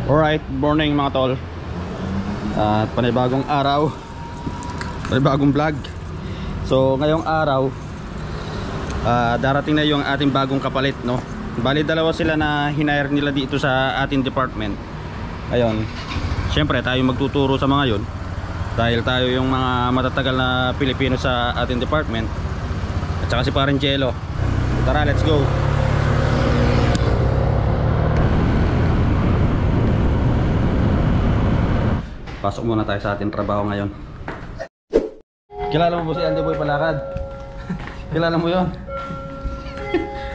Alright, morning mga tol. At panibagong araw, panibagong vlog. So ngayong araw, darating na yung ating bagong kapalit, no? Bali dalawa sila na hinire nila dito sa ating department. Ayun, syempre tayo magtuturo sa mga yon, dahil tayo yung mga matatagal na Pilipino sa ating department. At saka si Parang Jello. Tara, let's go. Pasok muna tayo sa ating trabaho ngayon. Kilala mo ba si Andy Boy Palakad? Kilala mo yon?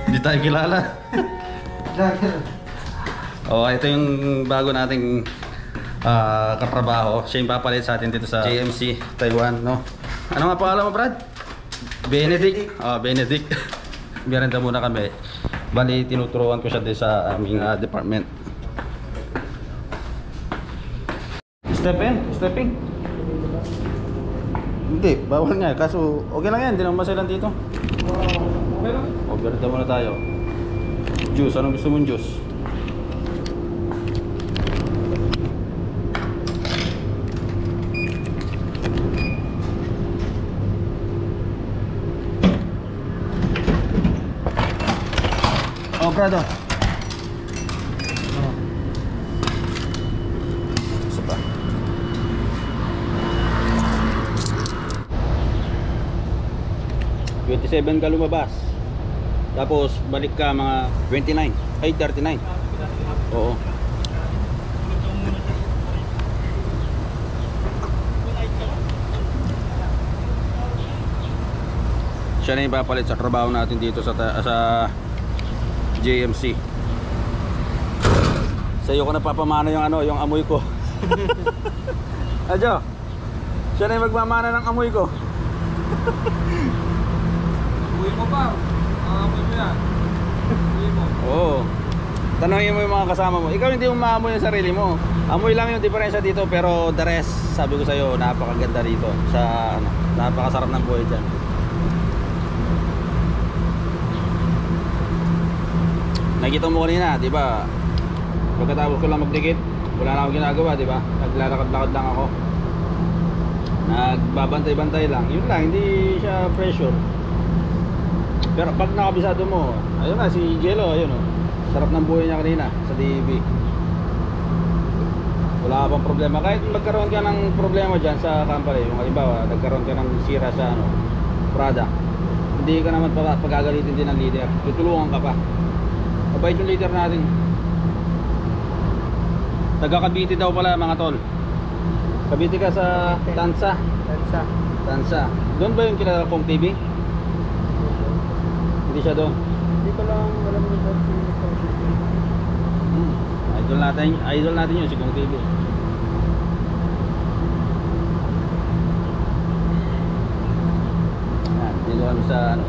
Hindi tayo kilala. Oh, ito yung bago nating katrabaho. Siya yung papalit sa atin dito sa JMC Taiwan, no? Ano nga pangalan mo, Brad? Benedict. Oh, Benedict. Merenda muna kami. Bali, tinuturuan ko siya din sa aming department. Stepping. Hindi, bawal nga. Kaso, okay lang yan. Hindi naman masalan dito. Okay lang. O, berda muna tayo. Juice, anong gusto mong juice? Oh, Prado. Isa pa. $27 ka lumabas. Tapos balik ka mga 29. Ay 39. Oo. Siya na yung papalit sa trabaho natin dito sa JMC. Sa iyo ko napapamana yung yung amoy ko. Adjo. Siya na yung magmamana ng amoy ko. Uwi mo pa. Amoy mo yan. Uwi mo. Oo. Tanongin mo yung mga kasama mo. Ikaw hindi mo maamoy yung sarili mo. Amoy lang yung diferensya dito, pero the rest, sabi ko sa'yo, napakaganda dito. Sa napakasarap ng buhay dyan. Nakita mo kanina, di ba? Pagkatapos ko lang magdikit, wala na akong ginagawa, di ba? Naglalakad-lakad lang ako. Nagbabantay-bantay lang. Yun lang, hindi siya pressure. Pero pag nakabisado mo, ayun na si Jello, ayun oh. Sarap ng buhay niya kanina sa DB. Wala ka pang problema. Kahit magkaroon ka ng problema dyan sa company, yung halimbawa, nagkaroon ka ng sira sa product, hindi ka naman pagagalitin din ng leader. Tutulungan ka pa. Mabait yung leader natin. Taga Cavite daw pala mga tol. Cavite ka sa Tansa. Doon ba yung kilala kong TV? Hindi siya doon. Hindi ko lang alam mo doon si Idol natin yun si Kong TV. Yan, dito kami sa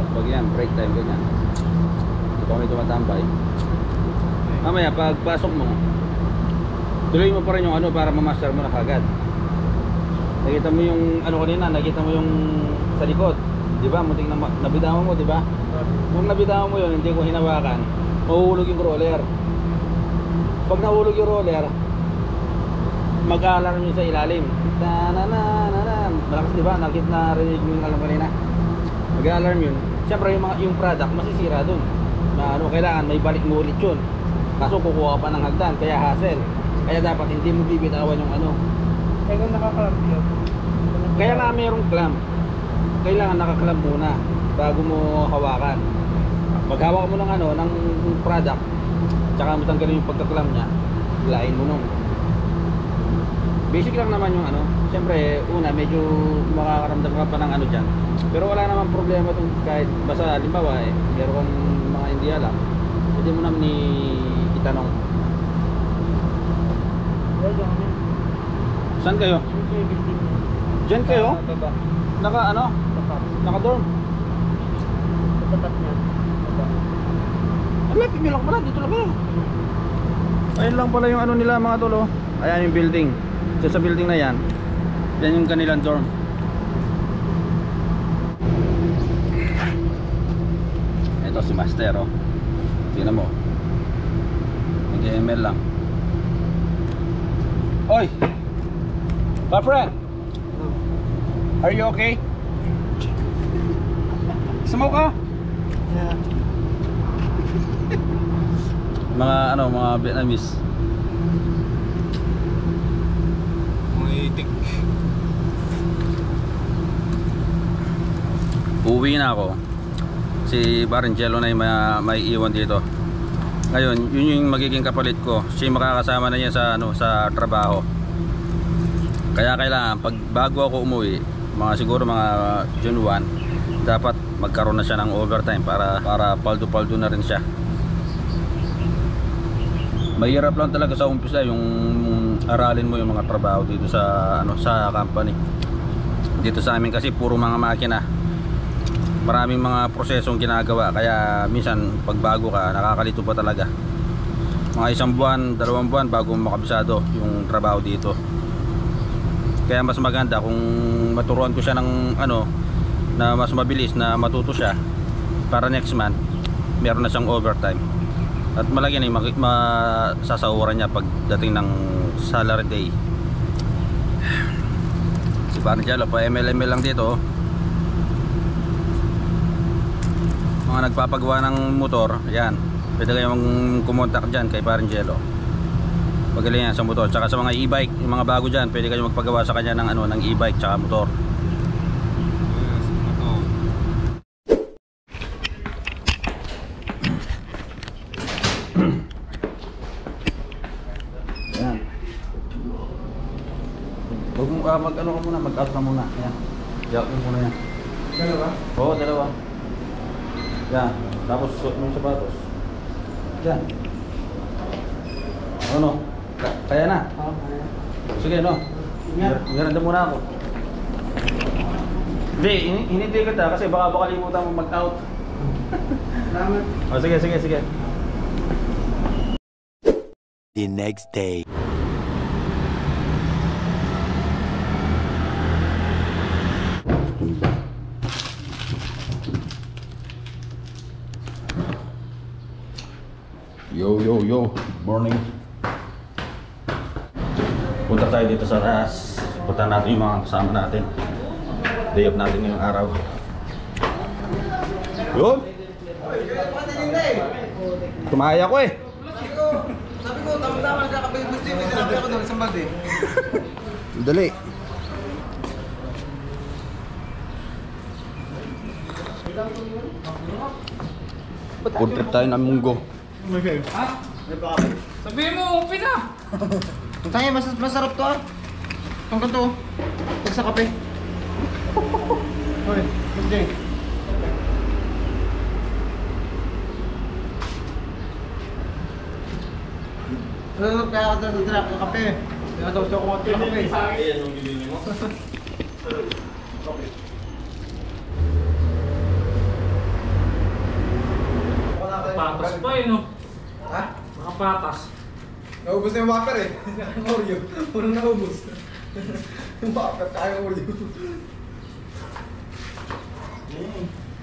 pag yan, break time ganyan. Dito kami tumatambay. Mamaya pagpasok mo, tuloy mo pa rin yung para mamaster mo na kagad. Nakita mo yung kanina, nakita mo yung sa likod, di ba? Munting nabitawan mo, di ba? Kung nabitawan mo yun, hindi ko hinawakan, mahuhulog yung roller. Pag nahulog yung roller, mag-alarm yun sa ilalim. Malakas, di ba? Narinig mo yung alarm kanina. Mag-alarm yun. Siyempre yung product masisira dun. Na kailangan may balik mo ulit yun. Kaso kukuha pa ng hagdan, kaya hassle. Kaya dapat hindi mo bibitawan yung Kaya kung nakakalam yun. Kaya nga mayroong clamp. Kailangan nakaklamp muna bago mo hawakan. Maghawak mo ng product, tsaka mo tanggalin yung pagkaklam niya, hilain mo nun. Basic lang naman yung siyempre una medyo makakaramdam ka pa ng dyan, pero wala naman problema itong kahit basta halimbawa meron kang mga hindi alam, pwede mo naman itanong. Saan kayo? Diyan kayo? Naka-dorm? Tapat niya. Lapit nyo lang pala, dito lang kayo. Ayun lang pala yung nila mga tolo. Ayan yung building. So sa building na yan, yan yung kanilang dorm. Ito si Master, oh. Tingnan mo. Nag-ML lang. Oy! My friend! Are you okay? Sumaw ka? Yeah. Mga Vietnamese. Mga itik. Uwi na ako. Si Barangelo na yung may iwan dito. Ngayon, yun yung magiging kapalit ko. Siya yung makakasama na niya sa trabaho. Kaya kailangan pag bago ako umuwi, siguro mga June 1, dapat magkaroon na siya ng overtime para paldo-paldo na rin siya. Mahirap lang talaga sa umpisa yung aralin mo yung mga trabaho dito sa company. Dito sa amin kasi puro mga makina. Maraming mga prosesong ginagawa, kaya minsan pag bago ka, nakakalito pa talaga. Mga 1 buwan, 2 buwan bago makabisado yung trabaho dito. Kaya mas maganda kung maturuan ko siya ng na mas mabilis na matuto siya, para next month meron na siyang overtime. At malaki na yung masasahuran niya pagdating ng salary day. Si Barangelo pa ML lang dito. Mga nagpapagawa ng motor, yan, pwede kayong kumontak dyan kay Barangelo. Pagaling yan sa motor, tsaka sa mga e-bike, yung mga bago dyan, pwede kayong magpagawa sa kanya ng e-bike tsaka motor. Yan. Huwag mo ka mag-out ka muna. Yan. Jack mo muna yan. Dalawa? Oo, dalawa. Yan, tapos suot mo yung sapatos. Yan. Ano? Kaya na? Oo, kaya. Sige, no? Miranda muna ako. Hindi, hinintay kita kasi baka kalimutan mo mag-out. Salamat. O, sige. The next day. Yo, morning. Punta tayo dito sa taas. Punta natin yung mga kasama natin. Day off natin ngayong araw. Yun! Tumaya ko eh. Sabi ko, tama-tama nagkakabay gusto yun. Sinabi ako doon sa bad eh. Dali. Food trip tayo ng Munggo. Ha? Sabihin mo, upi na! Tayo, masarap to ah. Ang ganito. Pag sa kape. Hoy, hindi. Kaya ako doon sa kape. Kaya daw siya kumakit ng kape. Ayan yung bilhin mo. Patas pa eh, no? Ha? Nakapatas. Naubos na yung whopper eh. Ang Oreo. Unang naubos. Yung whopper kaya Oreo.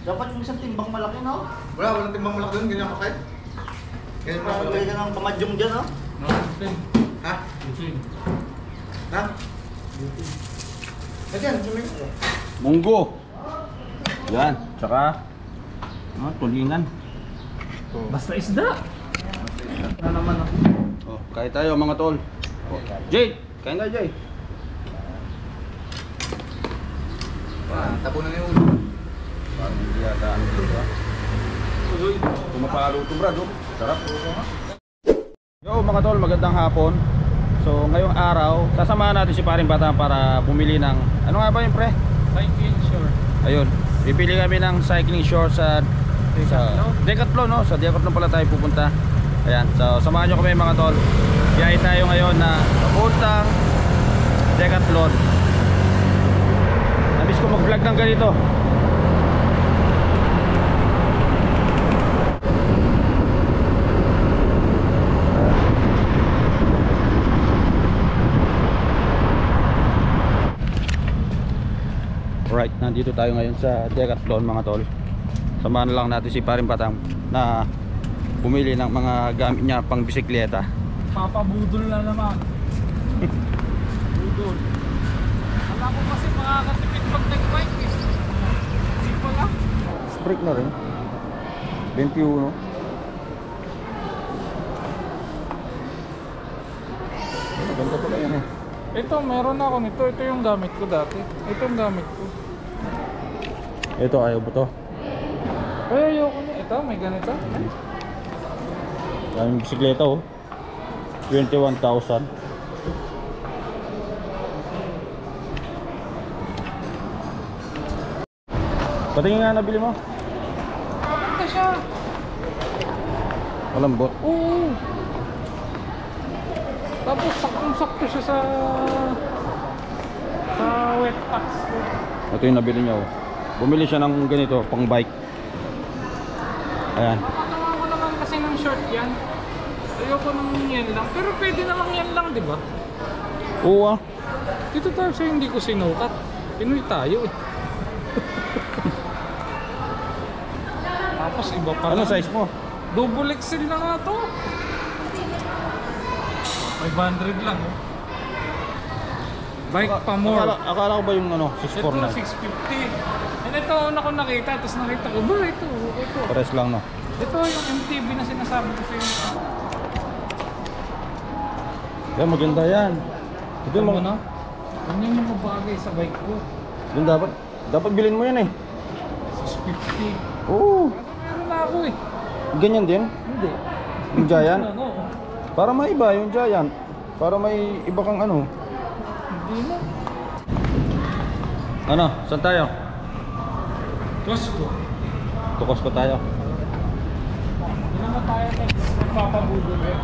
Dapat yung isang timbang malaki, no? Walang timbang malaki doon. Ganyan kakait. Ganyan pa Lagay ka ng pamadyong dyan, no? No, Tin. Ha? Tin. Ha? Ayan, suming ko. Munggo. Yan, tsaka tulingan. Basta isda. Ano naman ako? Oh, kain tayo mga tol. Oh, Jay, kain tayo Jay. Tabo na yung ulo. Parang hindi yata ano dito ha. Tumapalo ito brad oh. Sarap. Yo mga tol, magandang hapon. So ngayong araw, sasamahan natin si Paring Bata para bumili ng ano nga ba yun pre? Cycling short. Ayun, pipili kami ng cycling shorts sa Decathlon, no? Sa Decathlon pala tayo pupunta. Ayan, so samahan nyo kami mga tol. Biyahe tayo ngayon na papuntang Decathlon. Nabis ko mag-vlog ng ganito. Right, nandito tayo ngayon sa Decathlon mga tol. Samahan lang natin si Paring Batang na bumili ng mga gamit niya pang bisikleta. Papabudol na naman. Budol. Wala ko kasi makakatipid pag nag-bike eh. Hindi pala. Brake na rin. 21. Ganda pala yan eh. Ito, meron ako nito. Ito yung gamit ko dati. Ito yung gamit ko. Ito, ayaw mo to. Ay, ayoko niya. Ito, may ganito. Yung bisikleta oh. 21,000. Patingin nga nabili mo. Maganda siya. Malambot. Oo. Tapos saktong-sakto siya sa wet packs ko. Ito yung nabili niya oh. Bumili siya ng ganito, pang bike. Ayan. Makatawa ko naman kasi ng short yan. Ayoko nang yan lang. Pero pwede naman yan lang, di ba? Oo ah. Dito tayo sa hindi ko sinukat. Pinoy tayo eh. Tapos iba pa Ano lang. size mo? Double XL na nga to. 500 lang oh. Bike pa more. Akala ko ba yung ano, Ito 649? 650. And ito una ko nakita. Tapos nakita ko ba ito. Pares lang no. Ito yung MTB na sinasabi ko sa'yo. Yan, maganda yan. Ito Ito yung mo na. Yan yung mga bagay sa bike ko. Yun dapat bilhin mo yan eh. 650. Oo. Meron na ako eh. Ganyan din. Hindi. Yung Giant. Ano? Para may iba yung Giant. Para may iba kang ano. Hindi na. Ano? Saan tayo? Costco. Tukos ko tayo. Hindi naman tayo nagpapabudol eh.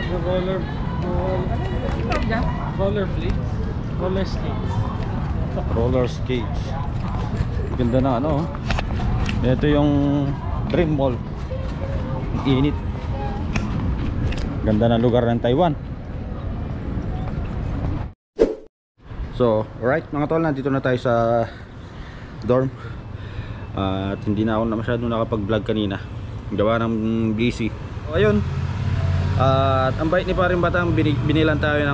Nag-roller ball. Ano yung tawag dyan? Roller blades. Roller skates. Roller skates. Ganda na ano. Ito yung Dream Mall. Init. Ganda ng lugar ng Taiwan. So, alright mga tol, nandito na tayo sa dorm. At hindi na ako masyadong nakapag-vlog kanina. Gawa ng busy. So, ayun. At ang bait ni Paring Batang, binilan tayo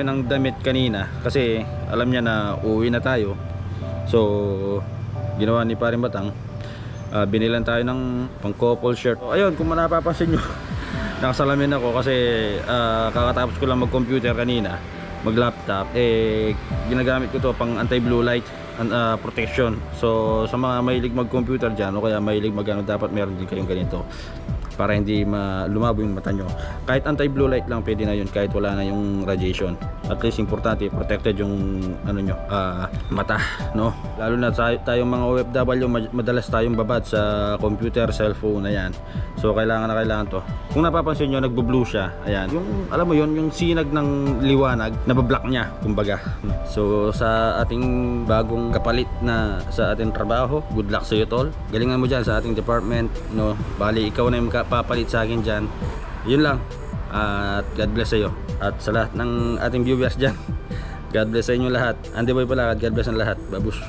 ng damit kanina kasi alam niya na uuwi na tayo. So, ginawa ni Paring Batang, binilan tayo ng pang couple shirt. So, ayun, kung napapansin nyo, nakasalamin ako kasi kakatapos ko lang mag-computer kanina, mag-laptop. Ginagamit ko to pang anti-blue light protection. So, sa mga mahilig mag-computer dyan o kaya mahilig mag-ano, dapat meron din kayong ganito para hindi lumabo yung mata nyo. Kahit anti-blue light lang pwede na yun, kahit wala na yung radiation. At least importante, protected yung ano nyo, mata, no? Lalo na tayong mga OFW, madalas tayong babad sa computer, cellphone, ayan. So kailangan to. Kung napapansin nyo, nagbo-blue siya, ayan. Yung, alam mo yun, yung sinag ng liwanag, nabablock niya, kumbaga. So sa ating bagong kapalit na sa ating trabaho, good luck sa iyo tol. Galingan mo dyan sa ating department, no? Bali, ikaw na yung papalit sa akin dyan. Yun lang. At God bless sa iyo. At sa lahat ng ating viewers dyan, God bless sa inyo lahat. Andy Boy pala, God bless ang lahat. Babush.